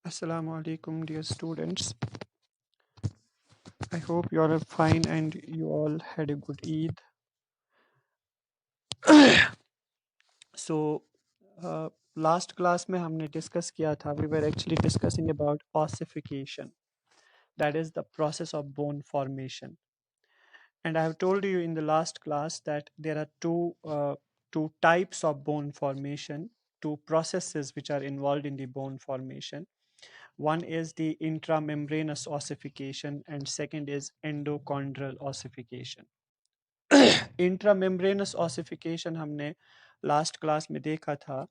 Assalamu alaikum, dear students. I hope you all are fine and you all had a good Eid. So, last class में हमने discuss किया था. We were actually discussing about ossification. That is the process of bone formation. And I have told you in the last class that there are two types of bone formation, two processes which are involved in the bone formation. One is the intramembranous ossification and second is endochondral ossification. Intramembranous ossification हमने last class में देखा था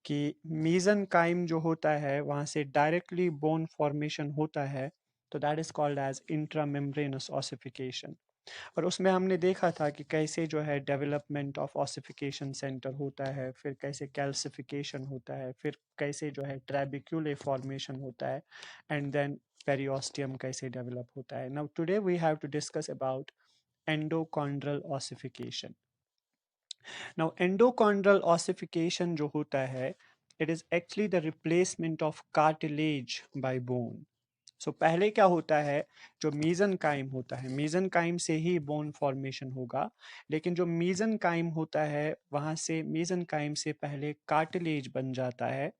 कि mesenchyme जो होता है वहाँ से डायरेक्टली बोन फॉर्मेशन होता है, तो that is called as intramembranous ossification. और उसमें हमने देखा था कि कैसे जो है डेवलपमेंट ऑफ ऑसिफिकेशन सेंटर होता है, फिर कैसे कैल्सिफिकेशन होता है, फिर कैसे जो है ट्रैबिक्यूले फॉर्मेशन होता है, एंड देन पेरियोस्टियम कैसे डेवलप होता है। Now today we have to discuss about endochondral ossification. Now, endochondral ossification जो होता है, it is actually the replacement of cartilage by bone. सो पहले क्या होता है, जो मीजनकाइम होता है, मीजनकाइम से ही बोन फॉर्मेशन होगा, लेकिन जो मीजनकाइम होता है वहाँ से मीजनकाइम से पहले कार्टिलेज बन जाता है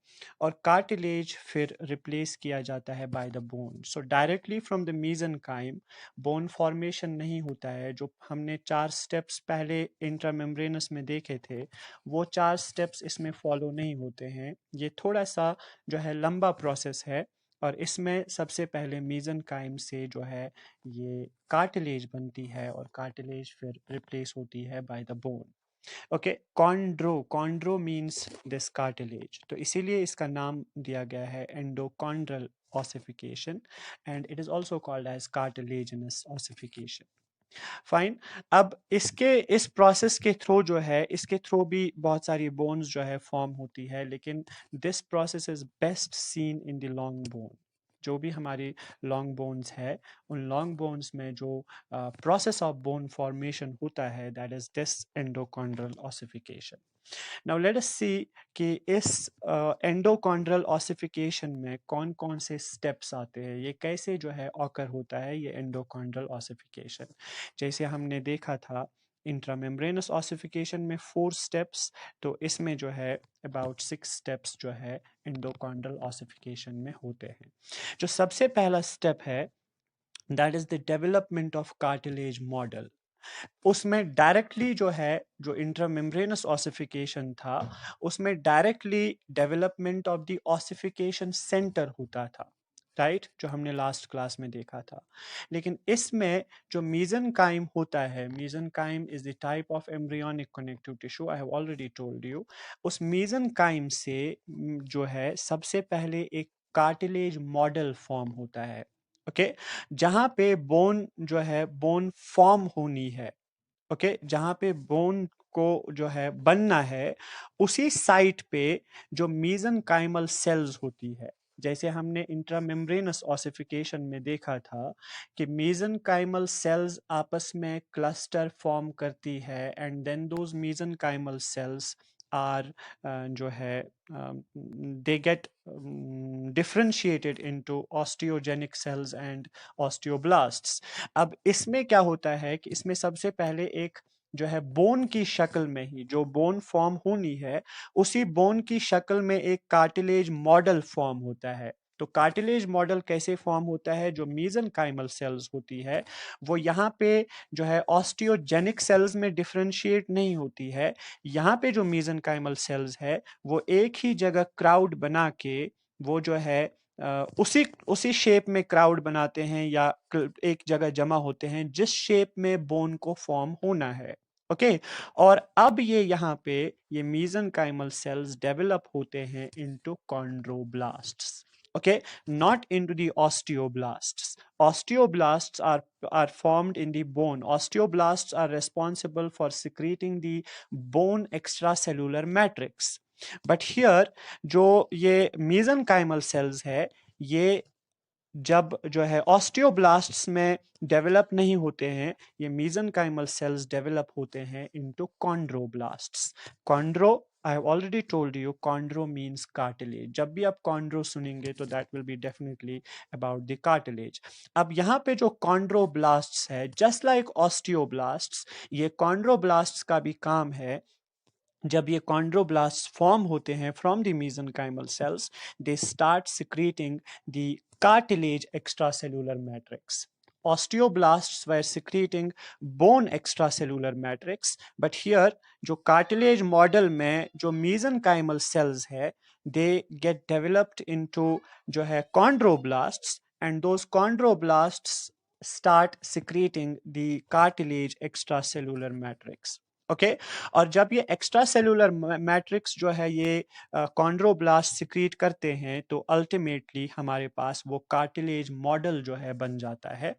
और कार्टिलेज फिर रिप्लेस किया जाता है by the bone. So directly from the mesenchyme bone formation नहीं होता है। जो हमने 4 स्टेप्स पहले इंट्रामेम्ब्रेनस में देखे थे, वो 4 स्टेप्स इसमें फॉलो नहीं होते हैं। ये थोड़ा सा जो है लंबा प्रोसेस है और इसमें सबसे पहले मीजनकाइम से जो है ये कार्टिलेज बनती है और कार्टिलेज फिर रिप्लेस होती है by the bone. Okay, chondro means this cartilage, तो इसीलिए इसका नाम दिया गया है एंडोकॉन्ड्रल ossification and it is also called as cartilaginous ossification. Fine. अब इसके इस प्रोसेस के थ्रू जो है, इसके थ्रू भी बहुत सारी बोन्स जो है फॉर्म होती है, लेकिन this process is best seen in the long bone. जो भी हमारी लॉन्ग बोन्स है, उन लॉन्ग बोन्स में जो प्रोसेस ऑफ बोन फॉर्मेशन होता है, that is this endochondral ossification. Now let us see कि इस एंडोकॉन्ड्रल ऑसिफिकेशन में कौन कौन से स्टेप्स आते हैं, ये कैसे जो है ऑकर होता है ये एंडोकॉन्ड्रल ऑसिफिकेशन। जैसे हमने देखा था इंट्रामेम्ब्रेनस ऑसिफिकेशन में 4 स्टेप्स, तो इसमें जो है अबाउट 6 स्टेप्स जो है एंडोकॉन्ड्रल ऑसिफिकेशन में होते हैं। जो सबसे पहला स्टेप है, that is the development of cartilage model. उसमें डायरेक्टली जो है, जो इंट्रामेम्ब्रेनस ऑसिफिकेशन था, उसमें directly development of the ossification centre होता था, राइट, जो हमने लास्ट क्लास में देखा था। लेकिन इसमें जो मीजनकाइम होता है, mesenchyme is the type of embryonic connective tissue, I have already told you. उस मीजनकाइम से जो है सबसे पहले एक कार्टिलेज मॉडल फॉर्म होता है। ओके, जहाँ पे बोन जो है बोन फॉर्म होनी है, ओके, जहाँ पे बोन को जो है बनना है, उसी साइट पे जो मीजनकाइमल सेल्स होती है। जैसे हमने इंट्रामेम्ब्रेनस ऑसिफिकेशन में देखा था कि मीजनकाइमल सेल्स आपस में क्लस्टर फॉर्म करती है and then those mesenchymal cells are जो है they get differentiated into osteogenic cells and osteoblasts. अब इसमें क्या होता है कि इसमें सबसे पहले एक जो है बोन की शक्ल में ही, जो बोन फॉर्म होनी है, उसी बोन की शक्ल में एक कार्टिलेज मॉडल फॉर्म होता है। तो कार्टिलेज मॉडल कैसे फॉर्म होता है, जो मीजनकाइमल सेल्स होती है वो यहाँ पे जो है ऑस्टियोजेनिक सेल्स में डिफरेंशिएट नहीं होती है। यहाँ पे जो मीजनकाइमल सेल्स है वो एक ही जगह क्राउड बना के वो जो है उसी उसी शेप में क्राउड बनाते हैं या एक जगह जमा होते हैं जिस शेप में बोन को फॉर्म होना है। ओके, और अब ये यहाँ पे ये मीजनकाइमल सेल्स डेवलप होते हैं into कॉन्ड्रोब्लास्ट्स। Okay, not into the osteoblasts. Osteoblasts are formed in the bone. Osteoblasts are responsible for secreting the bone extracellular matrix. But here जो ये mesenchymal cells है, ये जब जो है ऑस्टियोब्लास्ट्स में डेवलप नहीं होते हैं, ये मेसेनकाइमल सेल्स डेवलप होते हैं into chondroblasts. Chondro, I have already told you, chondro means cartilage. जब भी आप कॉन्ड्रो सुनेंगे तो that will be definitely about the cartilage. अब यहाँ पे जो कॉन्ड्रोब्लास्ट्स है, जस्ट लाइक ऑस्टियोब्लास्ट्स, ये कॉन्ड्रोब्लास्ट्स का भी काम है, जब ये कॉन्ड्रोब्लास्ट फॉर्म होते हैं from the mesenchymal cells, they start secreting the cartilage extracellular matrix. Osteoblasts were secreting bone extracellular matrix, but here जो cartilage model में जो mesenchymal cells है, they get developed into जो है chondroblasts, and those chondroblasts start secreting the cartilage extracellular matrix. Okay और जब ये extra cellular matrix जो है ये कॉन्ड्रोब्लास्ट सिक्रीट करते हैं, तो अल्टीमेटली हमारे पास वो कार्टिलेज मॉडल जो है बन जाता है,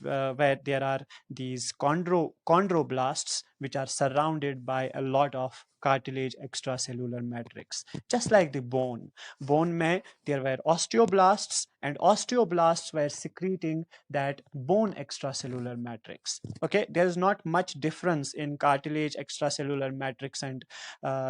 where there are these chondroblasts which are surrounded by a lot of cartilage extracellular matrix, just like the bone में there were osteoblasts, and osteoblasts were secreting that bone extracellular matrix. Okay, there is not much difference in cartilage extracellular matrix and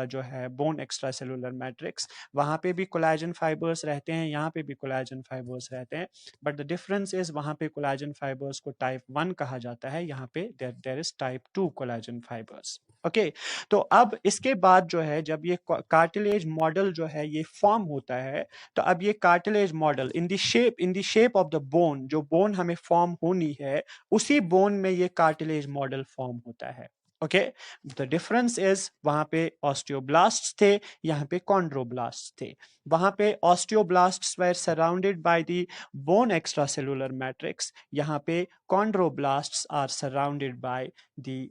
जो है bone extracellular matrix. वहाँ पे भी collagen fibers रहते हैं, यहाँ पे भी collagen fibers रहते हैं, but the difference is वहाँ पे collagen fibers को type 1 कहा जाता है, यहाँ पे there is type 2 collagen fibers. Okay तो अब इसके बाद जो है जब ये कार्टिलेज मॉडल जो है ये फॉर्म होता है, तो अब ये cartilage model in the shape of the bone, जो बोन हमें फॉर्म होनी है उसी बोन में ये कार्टिलेज मॉडल फॉर्म होता है. ओके द डिफरेंस इज वहां पे ऑस्टियोब्लास्ट्स थे, यहाँ पे कॉन्ड्रोब्लास्ट्स थे. वहां पे osteoblasts were surrounded by the bone extracellular matrix, यहाँ पे chondroblasts are surrounded by the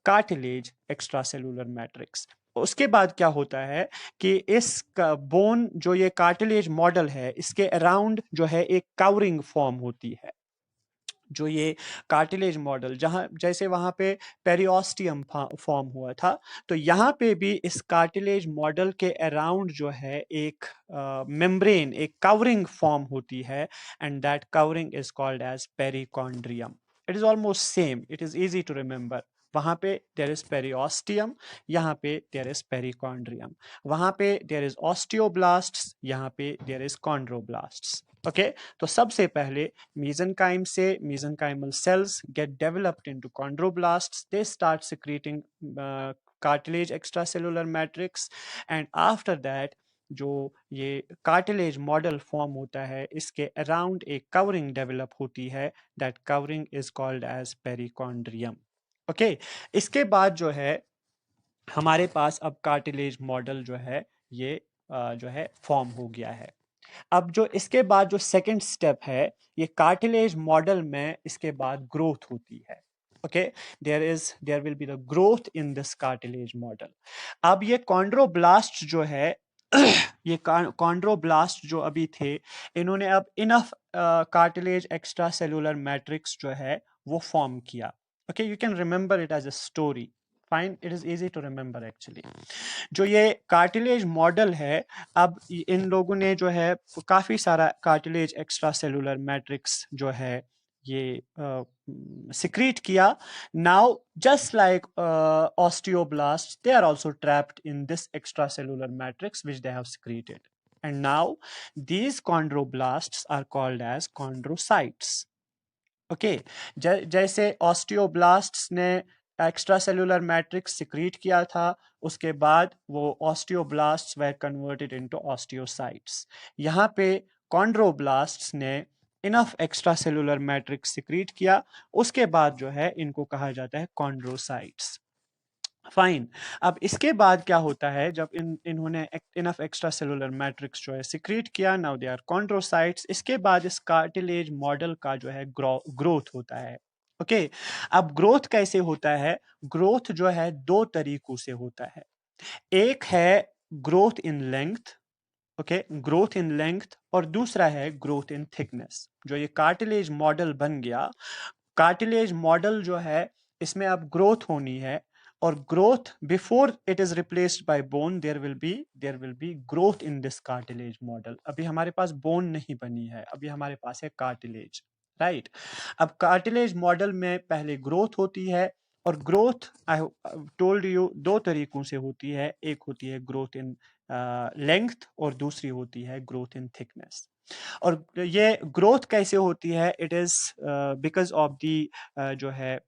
cartilage extracellular matrix. उसके बाद क्या होता है कि इस बोन जो ये कार्टिलेज मॉडल है, इसके अराउंड जो है एक कवरिंग फॉर्म होती है. जो ये कार्टिलेज मॉडल जहाँ जैसे वहाँ पे पेरियोस्टियम फॉर्म हुआ था, तो यहाँ पे भी इस कार्टिलेज मॉडल के अराउंड जो है एक मेम्ब्रेन, एक कवरिंग फॉर्म होती है, and that covering is called as perichondrium. It is almost same, it is easy to remember. वहाँ पे देयर इज पेरियोस्टियम, यहाँ पे देयर इज पेरिकॉन्ड्रियम. वहाँ पे देयर इज ऑस्टियोब्लास्ट्स, यहाँ पे देयर इज कॉन्ड्रोब्लास्ट्स. ओके तो सबसे पहले mesenchyme से mesenchymal cells get developed into chondroblasts. They start secreting cartilage extracellular matrix, and after that जो ये कार्टिलेज मॉडल फॉर्म होता है, इसके अराउंड एक कवरिंग डेवलप होती है. That covering is called as perichondrium. Okay इसके बाद जो है हमारे पास अब कार्टिलेज मॉडल जो है ये जो है फॉर्म हो गया है. अब जो इसके बाद जो सेकंड स्टेप है, ये कार्टिलेज मॉडल में इसके बाद ग्रोथ होती है. Okay there will be the growth in this cartilage model. अब ये कॉन्ड्रोब्लास्ट जो है ये कॉन्ड्रोब्लास्ट जो अभी थे, इन्होंने अब enough cartilage extra cellular matrix जो है वो फॉर्म किया. Okay you can remember it as a story. Fine, it is easy to remember actually. जो ये कार्टिलेज मॉडल है, अब इन लोगों ने जो है काफी सारा कार्टिलेज एक्स्ट्रा सेलुलर मैट्रिक्स जो है ये secrete किया. Now just like osteoblasts, they are also trapped in this extracellular matrix which they have secreted, and now these chondroblasts are called as chondrocytes. Okay जैसे ऑस्टियोब्लास्ट्स ने extra cellular matrix secrete किया था, उसके बाद वो osteoblasts वर converted into osteocytes. यहाँ पे कॉन्ड्रोब्लास्ट्स ने enough extra cellular matrix secrete किया, उसके बाद जो है इनको कहा जाता है कॉन्ड्रोसाइट्स. फाइन. अब इसके बाद क्या होता है, जब इन्होंने इनफ एक्स्ट्रा सेलुलर मैट्रिक्स जो है सिक्रीट किया, नाउ दे आर कॉन्ड्रोसाइट्स. इसके बाद इस कार्टिलेज मॉडल का जो है ग्रोथ होता है. ओके अब ग्रोथ कैसे होता है? ग्रोथ जो है दो तरीकों से होता है. एक है growth in length, okay growth in length, और दूसरा है ग्रोथ इन थिकनेस. जो ये कार्टिलेज मॉडल बन गया, कार्टिलेज मॉडल जो है इसमें अब ग्रोथ होनी है, और growth before it is replaced by bone there will be growth in this cartilage model. अभी हमारे पास bone नहीं बनी है, अभी हमारे पास है cartilage, right? अब cartilage model में पहले growth होती है, और growth I told you दो तरीकों से होती है, एक होती है growth in length और दूसरी होती है growth in thickness. और ये ग्रोथ कैसे होती है? It is because of the जो है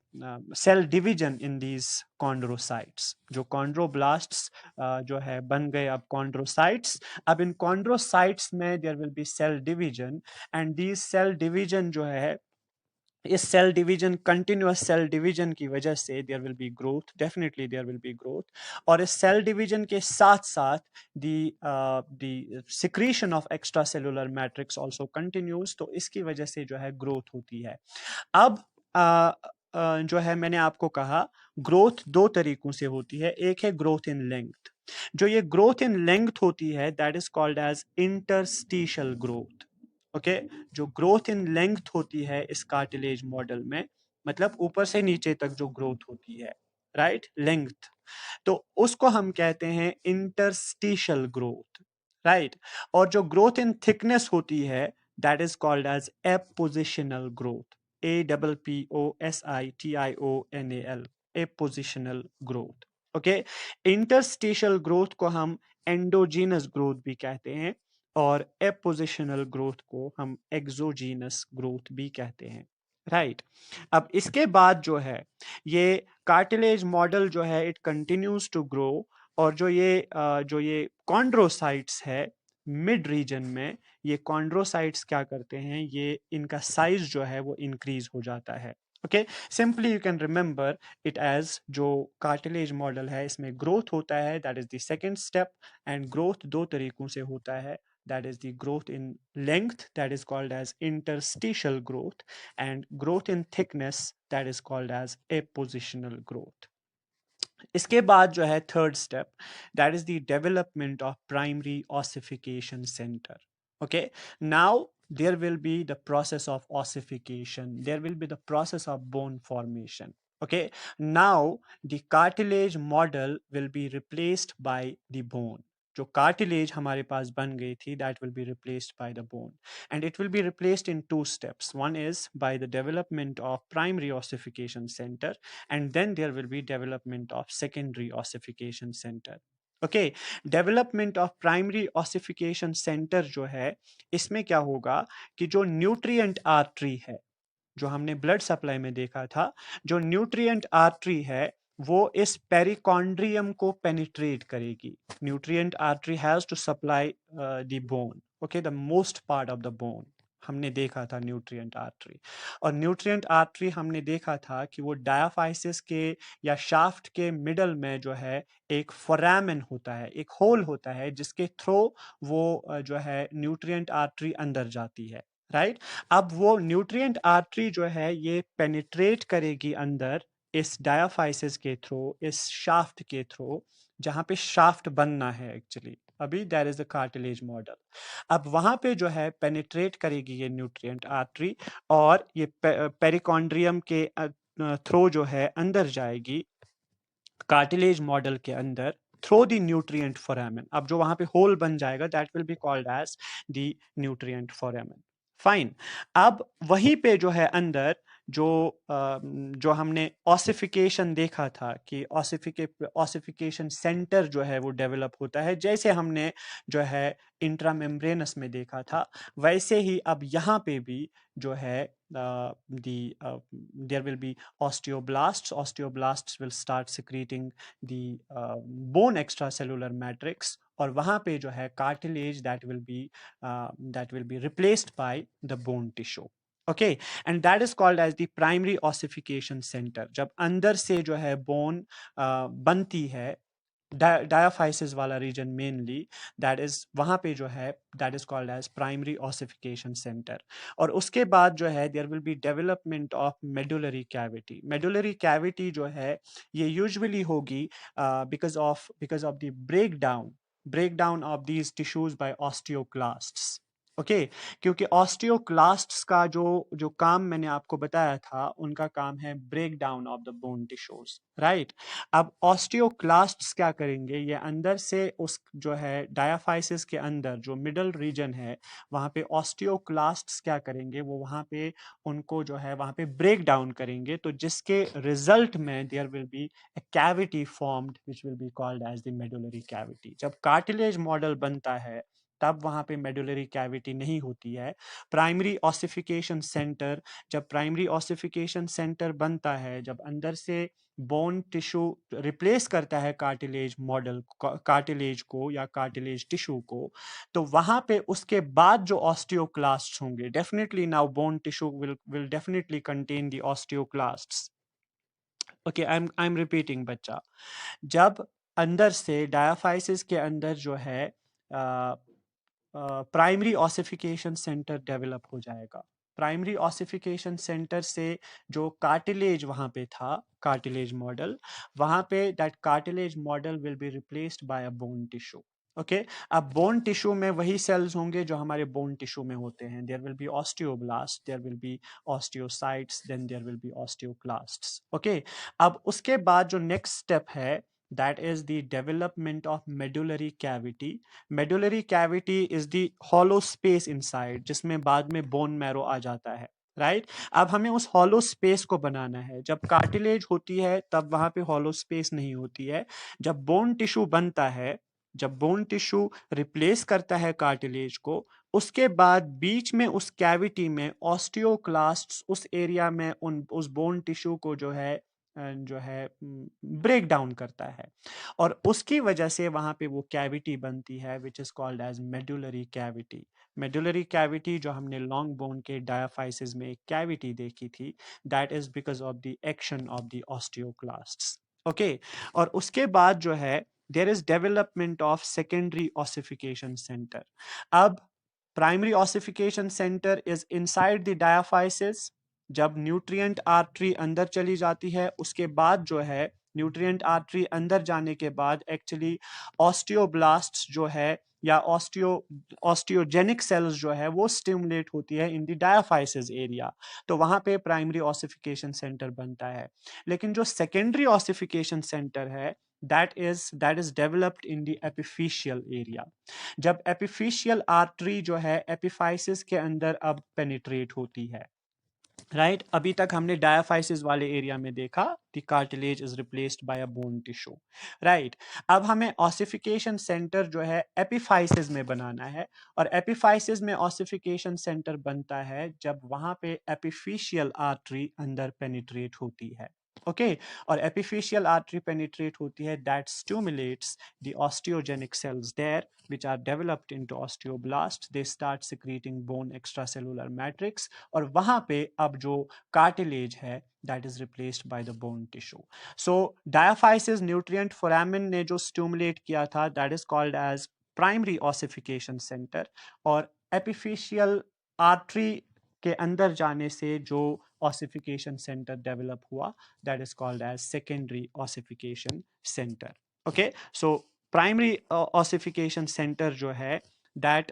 cell division in these chondrocytes. जो कॉन्ड्रोब्लास्ट्स जो है बन गए अब कॉन्ड्रोसाइट्स. अब इन कॉन्ड्रोसाइट्स में there will be cell division, and these cell division जो है, इस cell division, continuous cell division की वजह से there will be growth, definitely there will be growth. और इस सेल डिवीजन के साथ साथ the secretion of extra cellular matrix also continues, तो इसकी वजह से जो है ग्रोथ होती है. अब जो है मैंने आपको कहा ग्रोथ दो तरीकों से होती है. एक है ग्रोथ इन लेंथ. जो ये ग्रोथ इन लेंथ होती है that is called as interstitial growth. Okay, जो ग्रोथ इन लेंथ होती है इस कार्टिलेज मॉडल में, मतलब ऊपर से नीचे तक जो ग्रोथ होती है, राइट, लेंथ, तो उसको हम कहते हैं इंटरस्टिशियल ग्रोथ, राइट. और जो ग्रोथ इन थिकनेस होती है that is called as appositional growth. APPOSITIONAL, appositional growth. Okay, interstitial growth को हम एंडोजीनस ग्रोथ भी कहते हैं, और एपोजिशनल ग्रोथ को हम एक्सोजीनस ग्रोथ भी कहते हैं, राइट. अब इसके बाद जो है ये कार्टिलेज मॉडल जो है इट कंटिन्यूज टू ग्रो, और जो ये कॉन्ड्रोसाइट्स है मिड रीजन में, ये कॉन्ड्रोसाइट्स क्या करते हैं, ये इनका साइज जो है वो इंक्रीज हो जाता है. Okay, simply you can remember it as, जो कार्टिलेज मॉडल है इसमें ग्रोथ होता है, that is the second step. And growth दो तरीकों से होता है, that is the growth in length, that is called as interstitial growth, and growth in thickness, that is called as appositional growth. इसके बाद जो है third step, that is the development of primary ossification center. Okay, now there will be the process of ossification, there will be the process of bone formation. Okay, now the cartilage model will be replaced by the bone. जो cartilage हमारे पास बन गई थी that will be replaced by the bone, and it will be replaced in two steps. One is by the development of primary ossification center, and then there will be development of secondary ossification center. Okay, development of primary ossification centre जो है, इसमें क्या होगा कि जो nutrient artery है, जो हमने ब्लड सप्लाई में देखा था, जो न्यूट्रिएंट आर्टरी है वो इस पेरिकॉन्ड्रियम को पेनिट्रेट करेगी. Nutrient artery has to supply the bone, okay, the most part of the bone. हमने देखा था न्यूट्रिएंट आर्टरी, और न्यूट्रिएंट आर्टरी हमने देखा था कि वो डायाफाइसिस के या शाफ्ट के मिडल में जो है एक फोरामेन होता है, एक होल होता है, जिसके थ्रू वो जो है न्यूट्रिएंट आर्टरी अंदर जाती है, राइट. अब वो न्यूट्रिएंट आर्टरी जो है ये पेनिट्रेट करेगी अंदर इस डायाफाइसिस के थ्रू, इस शाफ्ट के थ्रू, जहां पे शाफ्ट बनना है एक्चुअली. अभी that is the cartilage model. अब वहां पे जो है पेनिट्रेट करेगी ये न्यूट्रिएंट आर्टरी, और ये पेरिकॉन्ड्रियम के थ्रू जो है अंदर जाएगी कार्टिलेज मॉडल के अंदर, थ्रो द न्यूट्रिएंट फोरामेन. अब जो वहां पे होल बन जाएगा that will be called as the nutrient foramen. Fine. अब वहीं पे जो है अंदर जो हमने ऑसिफिकेशन देखा था कि ऑसिफिकेशन सेंटर जो है वो डेवलप होता है, जैसे हमने जो है इंट्रामेम्ब्रेनस में देखा था, वैसे ही अब यहाँ पे भी जो है there will be osteoblasts will start secreting the bone extracellular matrix, और वहां पे जो है cartilage that will be replaced by the bone tissue. Okay, and that is called as the primary ossification centre. जब अंदर से जो है बोन बनती है, डायाफाइसिस वाला रीजन मेनली, दैट इज वहां पे जो है that is called as primary ossification centre. और उसके बाद जो है there will be development of medullary cavity. Medullary cavity जो है ये यूजुअली होगी because of the break down of these tissues by osteoclasts. Okay क्योंकि ऑस्टियोक्लास्ट्स का जो काम मैंने आपको बताया था उनका काम है break down of the bone tissues, right. अब ऑस्टियोक्लास्ट्स क्या करेंगे, ये अंदर से उस जो है डायाफाइसिस के अंदर जो मिडल रीजन है वहां पे ऑस्टियोक्लास्ट्स क्या करेंगे, वो वहां पे उनको जो है वहां पे ब्रेक डाउन करेंगे, तो जिसके रिजल्ट में there will be a cavity formed which will be called as the medullary cavity। जब कार्टिलेज मॉडल बनता है तब वहां पे मेडुलरी कैविटी नहीं होती है। प्राइमरी ऑसिफिकेशन सेंटर, जब प्राइमरी ऑसिफिकेशन सेंटर बनता है, जब अंदर से बोन टिश्यू रिप्लेस करता है कार्टिलेज मॉडल कार्टिलेज को या कार्टिलेज टिश्यू को, तो वहां पे उसके बाद जो ऑस्टियोक्लास्ट होंगे, definitely now bone tissue will definitely contain the osteoclasts. Okay, I am repeating बच्चा, जब अंदर से डायाफाइसिस के अंदर जो है प्राइमरी ऑसिफिकेशन सेंटर डेवलप हो जाएगा। प्राइमरी ऑसिफिकेशन सेंटर से जो कार्टिलेज वहां पे था, कार्टिलेज मॉडल, वहां पे that cartilage model will be replaced by a bone tissue. Okay, अब बोन टिश्यू में वही सेल्स होंगे जो हमारे बोन टिश्यू में होते हैं। There will be osteoblast, there will be osteocytes, then there will be osteoclasts. Okay, अब उसके बाद जो नेक्स्ट स्टेप है, that is the development of medullary cavity। medullary cavity is the hollow space inside जिसमें बाद में bone marrow आ जाता है, राइट। अब हमें उस hollow space को बनाना है। जब कार्टिलेज होती है तब वहां पे hollow space नहीं होती है। जब bone tissue बनता है, जब bone tissue रिप्लेस करता है कार्टिलेज को, उसके बाद बीच में उस कैविटी में ऑस्टियोक्लास्ट्स उस एरिया में उस बोन टिश्यू को जो है ब्रेक डाउन करता है, और उसकी वजह से वहां पे वो कैविटी बनती है which is called as medullary cavity. Medullary cavity जो हमने लॉन्ग बोन के डायाफाइसिस में एक कैविटी देखी थी, that is because of the action of the osteoclasts. Okay, और उसके बाद जो है there is development of secondary ossification centre. अब primary ossification centre is inside the diaphysis. जब न्यूट्रिएंट आर्टरी अंदर चली जाती है, उसके बाद जो है न्यूट्रिएंट आर्टरी अंदर जाने के बाद एक्चुअली ऑस्टियोब्लास्ट जो है या ऑस्टियोजेनिक सेल्स जो है वो स्टिमुलेट होती है इन द डायाफाइसिस एरिया, तो वहां पे प्राइमरी ऑसिफिकेशन सेंटर बनता है। लेकिन जो सेकेंडरी ऑसिफिकेशन सेंटर है, that is developed in the epiphyseal area। जब एपिफिशियल आर्टरी जो है एपिफाइसिस के अंदर अब पेनिट्रेट होती है, राइट। अभी तक हमने डायाफाइसिस वाले एरिया में देखा the cartilage is replaced by a bone tissue, right. अब हमें ऑसिफिकेशन सेंटर जो है एपिफाइसिस में बनाना है, और एपिफाइसिस में ऑसिफिकेशन सेंटर बनता है जब वहां पे एपिफिशियल आर्टरी अंदर पेनिट्रेट होती है। ओके, और एपिफिशियल आर्टरी पेनिट्रेट होती है, that stimulates the osteogenic cells there which are developed into osteoblasts। they start secreting bone extracellular matrix, और वहां पे अब जो कार्टिलेज है that is replaced by the bone tissue। so diaphysis nutrient foramen ने जो stimulate किया था, that is called as primary ossification center, और epiphyseal artery के अंदर जाने से जो ossification center डेवलप हुआ, that is called as secondary ossification center। okay, so primary ossification center जो है that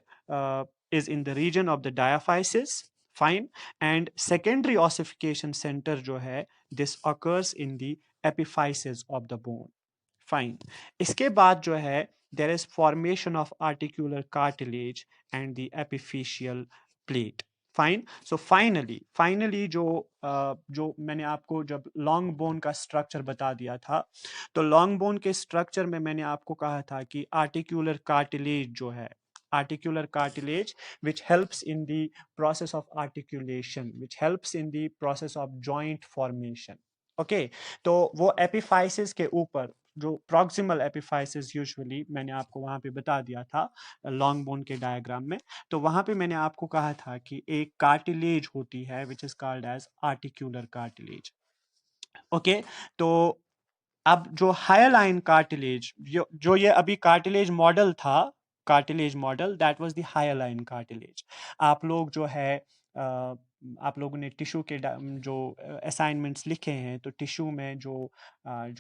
is in the region of the diaphysis, fine, and secondary ossification center जो है this occurs in the epiphysis of the bone, fine। इसके बाद जो है there is formation of articular cartilage and the epiphyseal plate, fine. So finally जो मैंने आपको जब लॉन्ग बोन का स्ट्रक्चर बता दिया था, तो लॉन्ग बोन के स्ट्रक्चर में मैंने आपको कहा था कि आर्टिकुलर कार्टिलेज जो है, articular cartilage which helps in the process of articulation, which helps in the process of joint formation। Okay, तो वो एपिफाइसिस के ऊपर जो प्रॉक्सिमल एपिफाइसिस यूजुअली मैंने आपको वहां पे बता दिया था लॉन्ग बोन के डायग्राम में, तो वहां पे मैंने आपको कहा था कि एक कार्टिलेज होती है which is called as articular cartilage. Okay, तो अब जो हायलाइन कार्टिलेज जो ये अभी कार्टिलेज मॉडल था, cartilage model that was the hyaline cartilage. आप लोग जो है आप लोगों ने टिश्यू के जो असाइनमेंट्स लिखे हैं, तो टिश्यू में जो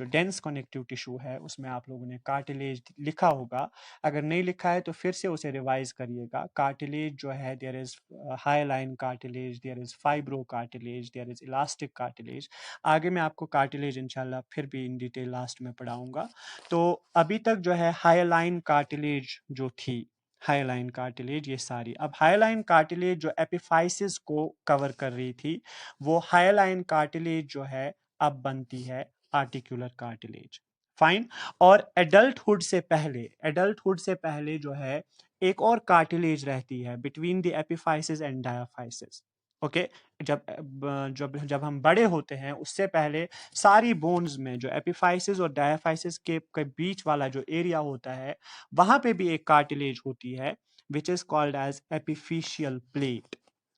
डेंस कनेक्टिव टिश्यू है उसमें आप लोगों ने कार्टिलेज लिखा होगा। अगर नहीं लिखा है तो फिर से उसे रिवाइज करिएगा। कार्टिलेज जो है, there is hyaline cartilage, there is fibro cartilage, there is elastic cartilage. आगे मैं आपको कार्टिलेज इंशाल्लाह फिर भी इन डिटेल लास्ट में पढ़ाऊंगा। तो अभी तक जो है हाइलाइन कार्टिलेज जो थी, हाइलाइन कार्टिलेज ये सारी, अब हाइलाइन कार्टिलेज जो एपिफाइसिस को कवर कर रही थी, वो हाइलाइन कार्टिलेज जो है अब बनती है आर्टिकुलर कार्टिलेज। फाइन। और एडल्टहुड से पहले जो है एक और कार्टिलेज रहती है between the epiphysis and diaphysis. Okay, जब जब हम बड़े होते हैं उससे पहले सारी बोन्स में जो एपिफाइसिस और डायाफाइसिस के बीच वाला जो एरिया होता है, वहां पे भी एक कार्टिलेज होती है which is called as epiphyseal plate.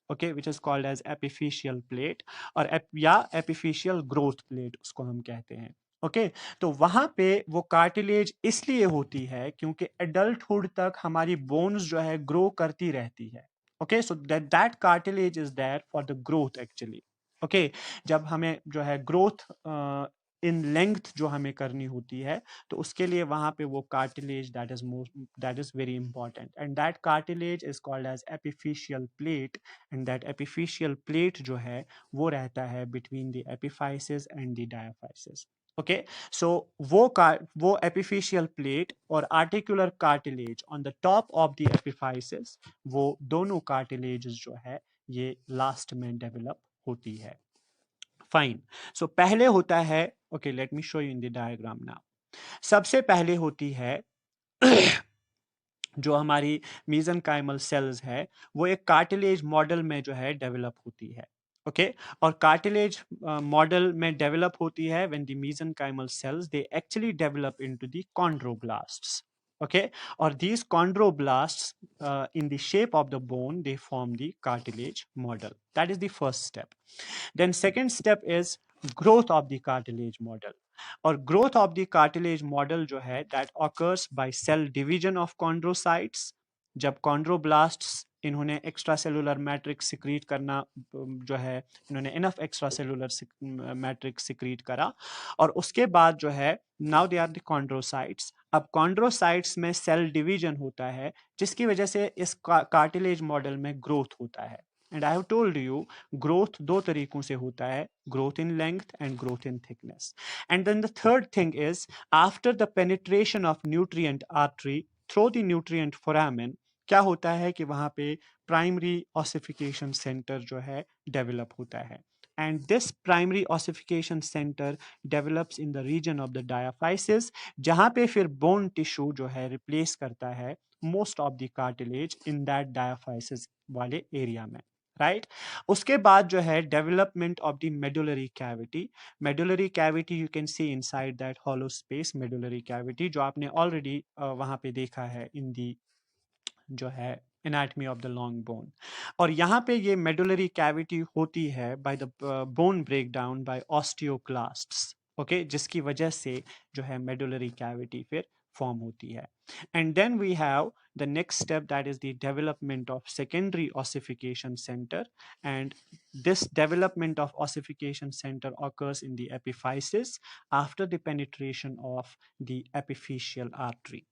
Okay, which is called as epiphyseal plate और या epiphyseal growth plate उसको हम कहते हैं। ओके, तो वहां पे वो कार्टिलेज इसलिए होती है क्योंकि एडल्टहुड तक हमारी बोन्स जो है ग्रो करती रहती है। Okay, so that cartilage is there for the growth actually. Okay, जब हमें जो है ग्रोथ इन लेंथ जो हमें करनी होती है, तो उसके लिए वहां पे वो cartilage that is very important, and that cartilage is called as epiphyseal plate. And that epiphyseal plate जो है वो रहता है between the epiphysis and the diaphysis. Okay, so वो एपिफिशियल प्लेट और articular cartilage on the top of the epiphysis, वो दोनों cartilages जो है ये लास्ट में डेवलप होती है। फाइन। सो पहले होता है, okay let me show you in the diagram now. सबसे पहले होती है जो हमारी मीजनकाइमल सेल्स है, वो एक कार्टिलेज मॉडल में जो है डेवलप होती है। ओके और कार्टिलेज मॉडल में डेवलप होती है when the mesenchymal cells they actually develop into the chondroblasts. Okay, or these chondroblasts in the shape of the bone they form the cartilage model. That is the first step. Then second step is growth of the cartilage model. और growth of the cartilage model जो है that occurs by cell division of chondrocytes. जब chondroblasts इन्होंने extra cellular matrix secrete करना जो है, इन्होंने enough extra cellular matrix secrete करा, और उसके बाद जो है now they are the chondrocytes. अब कॉन्ड्रोसाइट्स में सेल डिवीजन होता है जिसकी वजह से इस कार्टिलेज मॉडल में ग्रोथ होता है। And I have told you growth दो तरीकों से होता है, growth in length and growth in thickness. And then the third thing is after the penetration of nutrient artery through the nutrient foramen, क्या होता है कि वहां पे प्राइमरी ऑसिफिकेशन सेंटर जो है डेवलप होता है। And this primary ossification centre develops in the region of the diaphysis, जहां पे फिर बोन टिश्यू जो है रिप्लेस करता है most of the cartilage in that diaphysis वाले एरिया में। राइट, उसके बाद जो है development of the medullary cavity. Medullary cavity you can see inside that hollow space, medullary cavity जो आपने ऑलरेडी वहां पे देखा है इन दी जो है anatomy of the long bone. और यहाँ पे ये मेडुलरी कैविटी होती है by the bone break down by osteoclasts. Okay, जिसकी वजह से जो है मेडुलरी कैविटी फिर फॉर्म होती है। And then we have the next step that is the development of secondary ossification centre, and this development of ossification center occurs in the epiphysis after the penetration of the epiphyseal artery.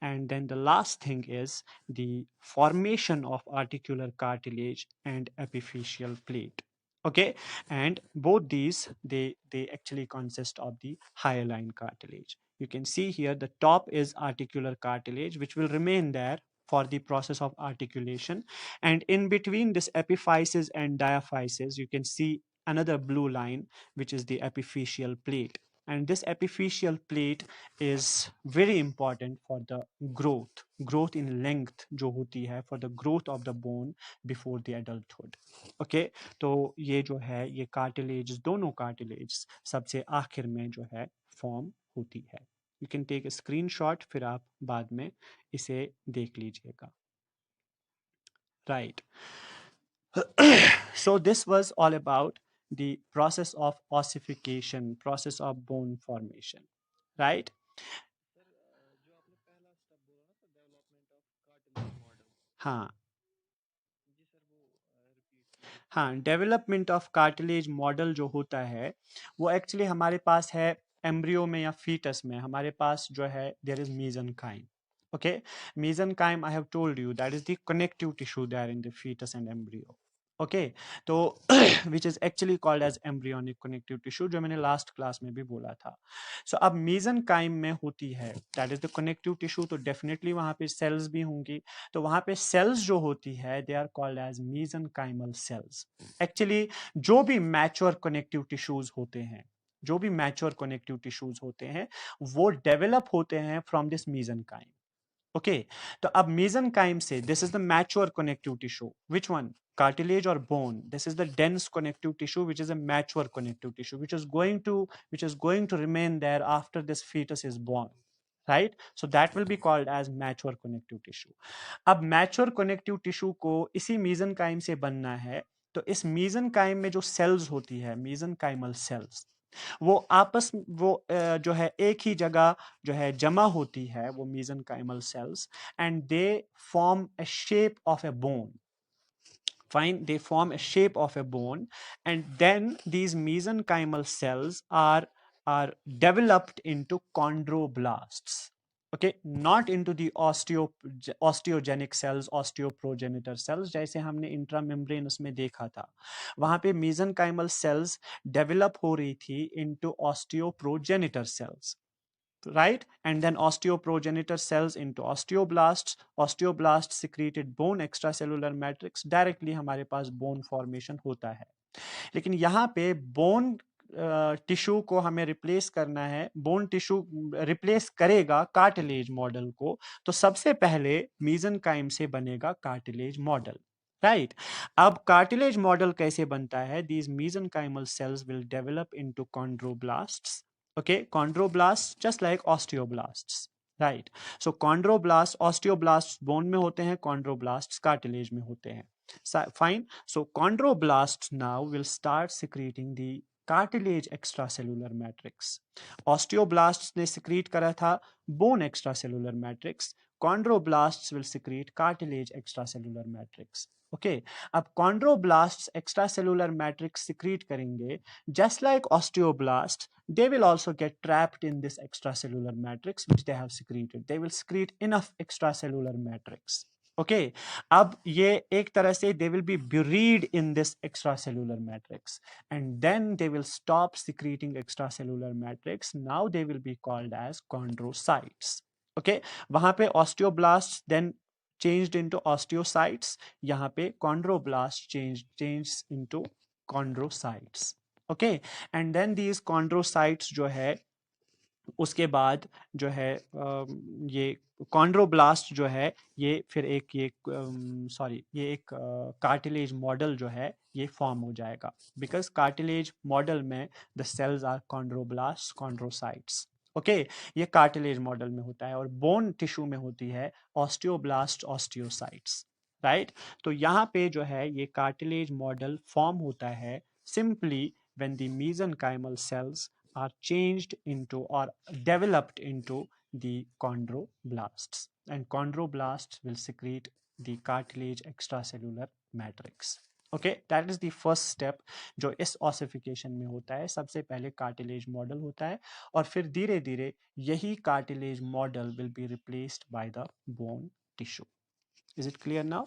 And then the last thing is the formation of articular cartilage and epiphyseal plate. Okay, and both these they actually consist of the hyaline cartilage. You can see here the top is articular cartilage which will remain there for the process of articulation, and in between this epiphysis and diaphysis you can see another blue line which is the epiphyseal plate, and this epiphyseal plate is very important for the growth in length जो होती है for the growth of the bone before the adulthood. Okay, तो ये जो है ये cartilage, दोनों cartilage सबसे आखिर में जो है form होती है। You can take a screenshot, फिर आप बाद में इसे देख लीजिएगा। Right. So this was all about the process of ossification, process of bone formation, right? हाँ हाँ, डेवलपमेंट ऑफ कार्टिलेज मॉडल जो होता है वो एक्चुअली हमारे पास है एम्ब्रियो में या फीटस में, हमारे पास जो है there is mesenchyme. Okay, mesenchyme I have told you that is the connective tissue there in the fetus and embryo. Okay, तो which is actually called as embryonic connective tissue, जो मैंने लास्ट क्लास में भी बोला था. So अब mesenchyme में होती है that is the connective tissue, तो डेफिनेटली वहां पे सेल्स भी होंगी. तो वहां पे सेल्स जो होती है they are called as mesenchymal cells. Actually जो भी मैच्योर कनेक्टिव टिश्यूज होते हैं, जो भी मैच्योर कनेक्टिव टिश्यूज होते हैं वो डेवलप होते हैं फ्रॉम दिस mesenchyme. ओके, तो अब mesenchyme से this is the mature connective tissue. Which one? Cartilage or bone? This is the dense connective tissue, which is a mature connective tissue, which is going to remain there after this fetus is born, right? So that will be called as mature connective tissue. अब mature connective tissue को इसी mesenchyme से बनना है, तो इस mesenchyme में जो cells होती है, mesenchymal cells, वो आपस वो जो है एक ही जगह जो है जमा होती है, वो mesenchymal cells, and they form a shape of a bone. Fine, they form a shape of a bone, and then these mesenchymal cells are developed into chondroblasts. Okay, not into the osteogenic cells, osteoprogenitor cells, जैसे हमने इंट्रामेम्ब्रेनस में देखा था. वहां पे mesenchymal cells develop हो रही थी into osteoprogenitor cells, right? And then osteoprogenitor cells into osteoblasts. Osteoblasts secreted bone extracellular matrix. Directly हमारे पास bone formation होता है. लेकिन यहाँ पे bone टिश्यू को हमें रिप्लेस करना है, बोन टिश्यू रिप्लेस करेगा कार्टिलेज मॉडल को, तो सबसे पहले mesenchyme से बनेगा कार्टिलेज मॉडल, राइट? अब कार्टिलेज मॉडल कैसे बनता है? These mesenchymal cells will develop into chondroblasts. Okay, chondroblasts just like osteoblasts, right? So chondroblasts, osteoblasts bone में होते हैं, chondroblasts cartilage में होते हैं. Fine. So chondroblasts now will start secreting the cartilage extracellular matrix. Osteoblasts ने secrete करा था bone extracellular matrix. Chondroblasts will secrete cartilage extracellular matrix. Okay, अब chondroblasts extracellular matrix secrete करेंगे, just like osteoblasts, they will also get trapped in this extracellular matrix which they have secreted. They will secrete enough extracellular matrix. Okay, अब ये एक तरह से they will be buried in this extracellular matrix, and then they will stop secreting extracellular matrix. Now they will be called as chondrocytes. Okay, वहां पे osteoblasts then changed into osteocytes, यहाँ पे chondroblast changed into chondrocytes. Okay, and then these chondrocytes जो है उसके बाद जो है ये कॉन्ड्रोब्लास्ट जो है ये फिर एक ये एक कार्टिलेज मॉडल जो है ये फॉर्म हो जाएगा, बिकॉज कार्टिलेज मॉडल में the cells are chondroblast chondrocytes. Okay, ये कार्टिलेज मॉडल में होता है, और बोन टिश्यू में होती है ऑस्टियोब्लास्ट ऑस्टियोसाइट्स, राइट? तो यहाँ पे जो है ये कार्टिलेज मॉडल फॉर्म होता है simply when the mesenchymal cells are changed into or developed into the chondroblasts, and chondroblasts will secrete the cartilage extracellular matrix. Okay, that is the first step जो इस ossification में होता है. सबसे पहले cartilage model होता है, और फिर धीरे धीरे यही cartilage model will be replaced by the bone tissue. Is it clear now?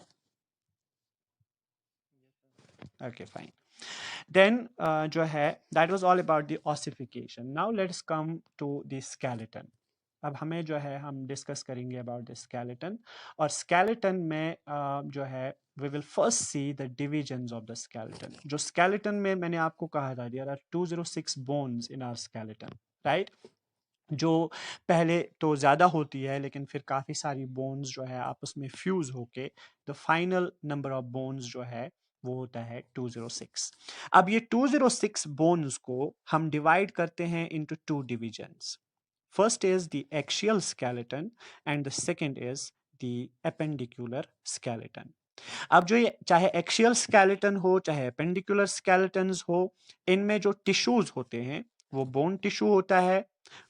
Okay, fine. Then जो है that was all about the ossification. Now let's come to the skeleton. अब हमें जो है हम डिस्कस करेंगे about the skeleton, और skeleton में जो है we will first see the divisions of the skeleton. जो skeleton में मैंने आपको कहा था there are 206 bones in our skeleton, right? जो पहले तो ज़्यादा होती है, लेकिन फिर काफ़ी सारी बोन्स जो है आपस में फ्यूज़ होके the final number of bones जो है वो होता है 206. अब ये 206 बोन्स को हम डिवाइड करते हैं into two divisions. First is the axial skeleton and the second is the appendicular skeleton. अब जो ये चाहे एक्सियल स्केलेटन हो चाहे एपेंडिकुलर स्केलेटन्स हो, इनमें जो टिश्यूज होते हैं वो बोन टिश्यू होता है,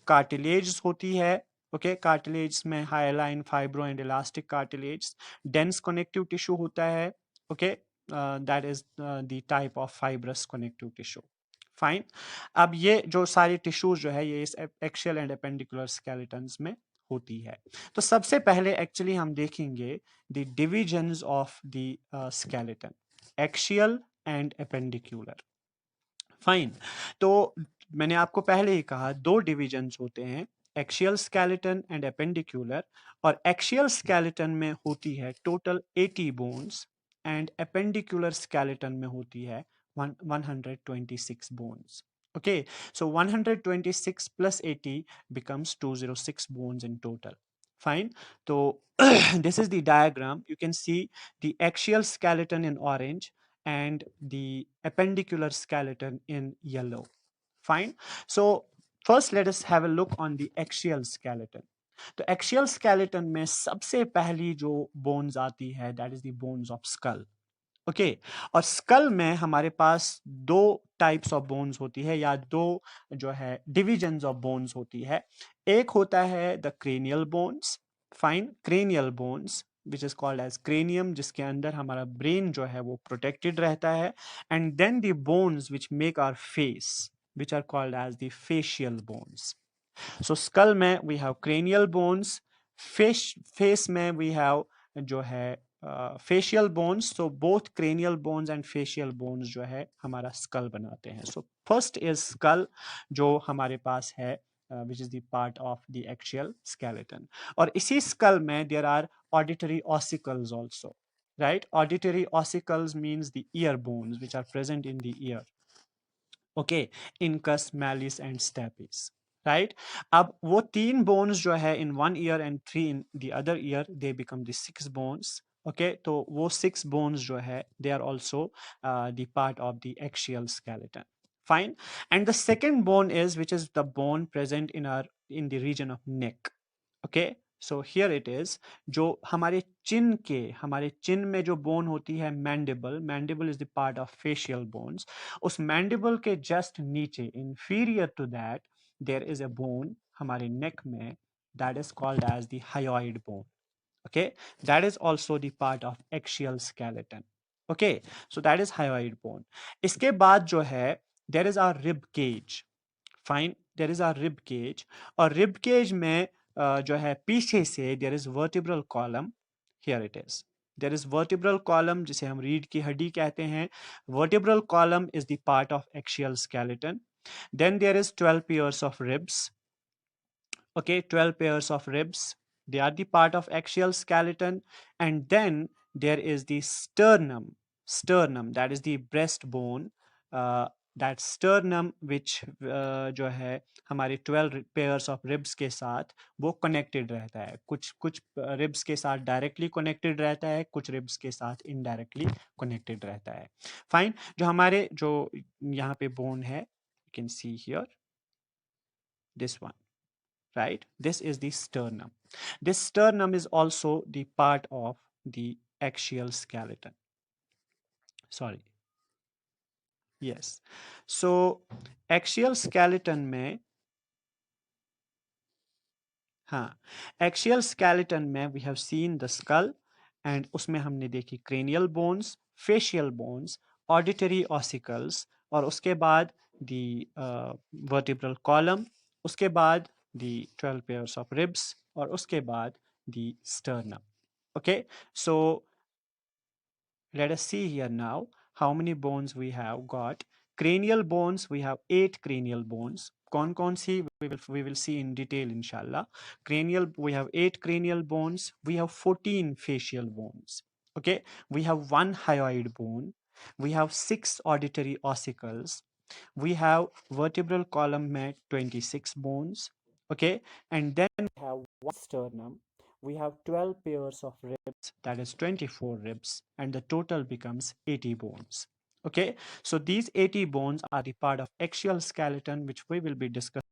कार्टिलेज होती है. ओके, कार्टिलेज में hyaline, fibro and elastic cartilage. Dense connective tissue होता है. Okay, that is the type of fibrous connective tissue. Fine. अब ये जो सारे टिश्यूज जो है ये इस एक्शियल एंड एपेंडिकुलर स्केलेटन्स में होती है. तो सबसे पहले एक्चुअली हम देखेंगे the divisions of the skeleton, axial and appendicular. Fine. तो मैंने आपको पहले ही कहा दो डिविजन्स होते हैं, एक्शियल स्केलेटन एंड एपेंडिकुलर. और एक्शियल स्केलेटन में होती है total 80 bones and appendicular skeleton में होती है 126 bones. Okay, so 126 plus 80 becomes 206 bones in total. Fine. So this is the diagram. You can see the axial skeleton in orange and the appendicular skeleton in yellow. Fine. So first let us have a look on the axial skeleton. तो axial skeleton में सबसे पहली जो bones आती है that is the bones of skull. Okay. और school में हमारे पास दो टाइप्स ऑफ बोन्स होती है या दो जो है डिविजन्स ऑफ बोन्स होती है. एक होता है the cranial bones. Fine. Cranial bones which is called as cranium, जिसके अंदर हमारा ब्रेन जो है वो प्रोटेक्टेड रहता है. And then the bones which make our face which are called as the facial bones. So skull में we have cranial bones, face में वी हैव जो है फेशियल बोन्स. तो both cranial bones and facial bones जो है हमारा school बनाते हैं. सो फर्स्ट इज स्कल जो हमारे पास है which is the part of the axial skeleton. और इसी स्कल में there are auditory ossicles also, right? Auditory ossicles means the ear bones which are present in the ear. Okay, incus, malleus and stapes. Right. अब वो तीन bones जो है in one ear and three in the other ear they become the six bones. Okay. तो वो six bones जो है they are also the part of the axial skeleton. Fine. And the second bone is which is the bone present in the region of neck. Okay. So here it is जो हमारे chin में जो bone होती है mandible is the part of facial bones. उस mandible के just नीचे inferior to that there is a bone हमारे neck में that is called as the hyoid bone. Okay, that is also the part of axial skeleton. Okay, so that is hyoid bone. इसके बाद जो है there is our rib cage. Fine, there is our rib cage. और rib cage में जो है पीछे से there is vertebral column. Here it is. There is vertebral column जिसे हम रीढ़ की हड्डी कहते हैं. Vertebral column is the part of axial skeleton. Then there is 12 pairs of ribs. Okay, 12 pairs of ribs. They are the part of axial skeleton. And then there is the sternum. Sternum, that is the breastbone. That sternum which जो है हमारे 12 pairs of ribs के साथ वो connected रहता है. कुछ ribs के साथ directly connected रहता है, कुछ ribs के साथ indirectly connected रहता है. Fine. जो हमारे जो यहाँ पे bone है, you can see here this one, right? This is the sternum. This sternum is also the part of the axial skeleton. Sorry. Yes. So axial skeleton में हाँ, axial skeleton में we have seen the skull and उसमें हमने देखी cranial bones, facial bones, auditory ossicles और उसके बाद the vertebral column, उसके बाद the 12 pairs of ribs और उसके बाद the sternum. Okay, so let us see here now how many bones we have got. Cranial bones, we have 8 cranial bones. कौन सी we will see in detail inshallah. Cranial, we have 8 cranial bones. We have 14 facial bones. Okay, we have 1 hyoid bone. We have 6 auditory ossicles. We have vertebral column में 26 bones. Okay, and then we have 1 sternum. We have 12 pairs of ribs, that is 24 ribs, and the total becomes 80 bones. Okay, so these 80 bones are the part of axial skeleton which we will be discussing